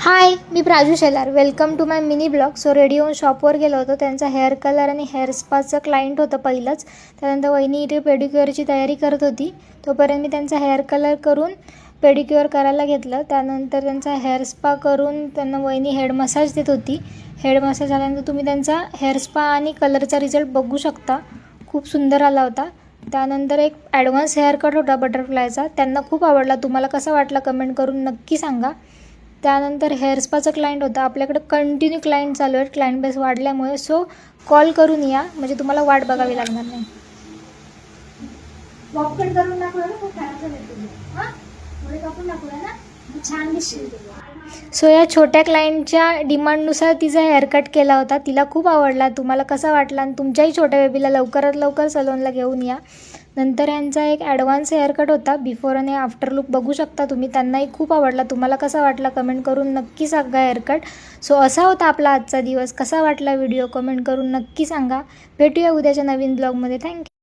हाय, मी Praju Shelar. Welcome to my mini blog. So ready होऊन शॉपवर गेलो होतो. त्यांचा हेअर कलर आणि हेअर स्पाचं क्लायंट होतं पहिलंच. त्यानंतर वहिनी इथे पेडिक्युअरची तयारी करत होती. तोपर्यंत मी त्यांचा हेअर कलर करून पेडिक्युअर करायला घेतलं. त्यानंतर त्यांचा हेअर स्पा करून त्यांना वहिनी हेड मसाज देत होती. हेड मसाज झाल्यानंतर तुम्ही त्यांचा हेअर स्पा आणि कलरचा रिझल्ट बघू शकता. खूप सुंदर आला होता. त्यानंतर एक ॲडव्हान्स हेअर कट होता बटरफ्लायचा. त्यांना खूप आवडला. तुम्हाला कसा वाटला कमेंट करून नक्की सांगा. त्यानंतर हेअर स्पाचं क्लायंट होतं. आपल्याकडे कंटिन्यू क्लायंट चालू आहेत, क्लायंट बेस वाढल्यामुळे. सो कॉल करून या, म्हणजे तुम्हाला वाट बघावी लागणार नाही. बॉब कट करून दाखवलं ना, खूप खराब झालं तुम्ही. हां, थोडे कापून दाखवलं ना, छान दिसतील. सो या छोट्या क्लायंटच्या डिमांडनुसार तिचा हेअरकट केला होता. तिला खूप आवडला. तुम्हाला कसा वाटला? आणि तुमच्याही छोट्या बेबीला लवकरात लवकर सलूनला घेऊन या. नंतर यांचा एक ॲडव्हान्स हेअरकट होता. बिफोर आणि आफ्टर लुक बघू शकता तुम्ही. त्यांनाही खूप आवडला. तुम्हाला कसा वाटला कमेंट करून नक्की सांगा हेअरकट. सो असा होता आपला आजचा दिवस. कसा वाटला व्हिडिओ कमेंट करून नक्की सांगा. भेटूया उद्याच्या नवीन ब्लॉगमध्ये. थँक्यू.